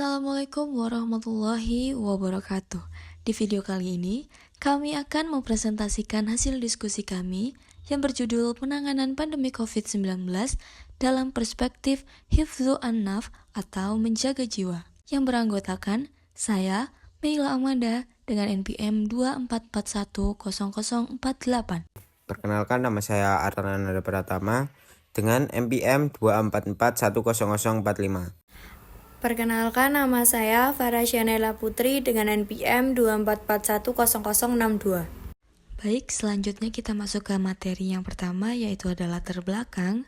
Assalamualaikum warahmatullahi wabarakatuh. Di video kali ini, kami akan mempresentasikan hasil diskusi kami yang berjudul Penanganan Pandemi COVID-19 dalam Perspektif Hifdzu an-Nafs atau Menjaga Jiwa, yang beranggotakan saya, Meila Amanda, dengan NPM 24410048. Perkenalkan, nama saya Artananda Pratama dengan NPM 24410045. Perkenalkan, nama saya Farah Syanela Putri dengan NPM 24410062. Baik, selanjutnya kita masuk ke materi yang pertama, yaitu adalah latar belakang.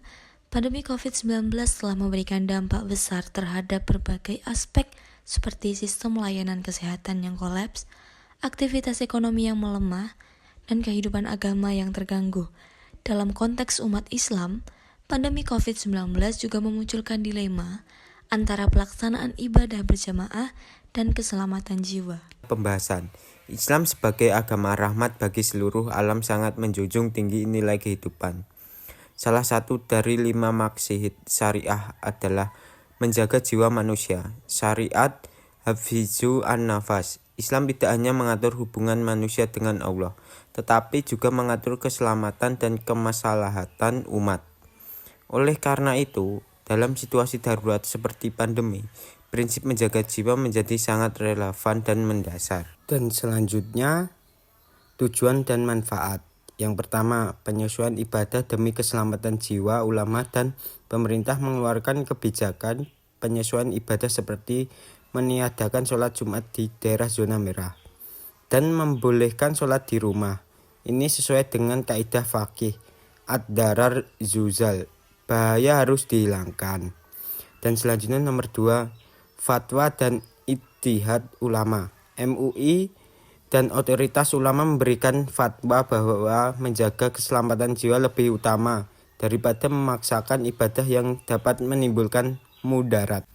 Pandemi COVID-19 telah memberikan dampak besar terhadap berbagai aspek seperti sistem layanan kesehatan yang kolaps, aktivitas ekonomi yang melemah, dan kehidupan agama yang terganggu. Dalam konteks umat Islam, pandemi COVID-19 juga memunculkan dilema antara pelaksanaan ibadah berjamaah dan keselamatan jiwa. Pembahasan Islam sebagai agama rahmat bagi seluruh alam sangat menjunjung tinggi nilai kehidupan. Salah satu dari 5 maksud syariah adalah menjaga jiwa manusia. Syariat Hifdzu an-Nafs. Islam tidak hanya mengatur hubungan manusia dengan Allah, tetapi juga mengatur keselamatan dan kemaslahatan umat. Oleh karena itu, dalam situasi darurat seperti pandemi, prinsip menjaga jiwa menjadi sangat relevan dan mendasar. Dan selanjutnya, tujuan dan manfaat. Yang pertama, penyesuaian ibadah demi keselamatan jiwa. Ulama dan pemerintah mengeluarkan kebijakan penyesuaian ibadah seperti meniadakan sholat Jumat di daerah zona merah dan membolehkan sholat di rumah. Ini sesuai dengan kaidah fakih ad-darar zuzal, bahaya harus dihilangkan. Dan selanjutnya nomor 2, fatwa dan ijtihad ulama. MUI dan otoritas ulama memberikan fatwa bahwa menjaga keselamatan jiwa lebih utama daripada memaksakan ibadah yang dapat menimbulkan mudarat.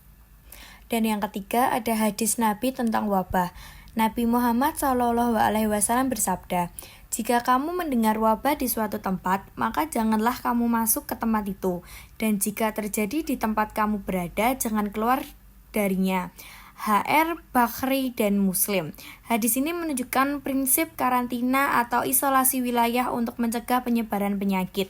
Dan yang ketiga, ada hadis Nabi tentang wabah. Nabi Muhammad SAW bersabda, "Jika kamu mendengar wabah di suatu tempat, maka janganlah kamu masuk ke tempat itu. Dan jika terjadi di tempat kamu berada, jangan keluar darinya." HR Bakhri dan Muslim. Hadis ini menunjukkan prinsip karantina atau isolasi wilayah untuk mencegah penyebaran penyakit.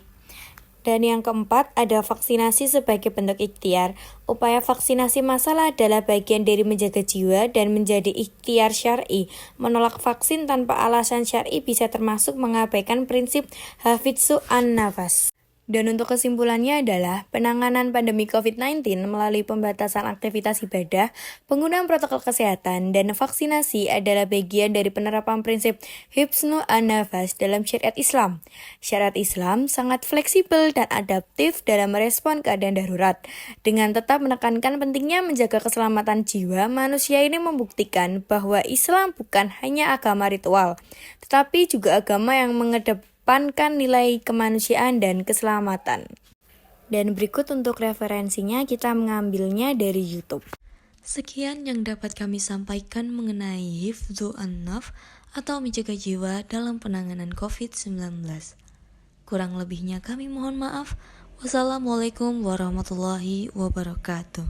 Dan yang keempat, ada vaksinasi sebagai bentuk ikhtiar. Upaya vaksinasi massal adalah bagian dari menjaga jiwa dan menjadi ikhtiar syar'i. Menolak vaksin tanpa alasan syar'i bisa termasuk mengabaikan prinsip Hifdzu an-Nafs. Dan untuk kesimpulannya adalah penanganan pandemi COVID-19 melalui pembatasan aktivitas ibadah, penggunaan protokol kesehatan, dan vaksinasi adalah bagian dari penerapan prinsip Hifdzu an-Nafs dalam syariat Islam. Syariat Islam sangat fleksibel dan adaptif dalam merespon keadaan darurat. Dengan tetap menekankan pentingnya menjaga keselamatan jiwa, manusia ini membuktikan bahwa Islam bukan hanya agama ritual, tetapi juga agama yang mengedepankan nilai kemanusiaan dan keselamatan. Dan berikut untuk referensinya, kita mengambilnya dari YouTube. Sekian yang dapat kami sampaikan mengenai Hifdzu an-Nafs atau menjaga jiwa dalam penanganan COVID-19. Kurang lebihnya kami mohon maaf. Wassalamualaikum warahmatullahi wabarakatuh.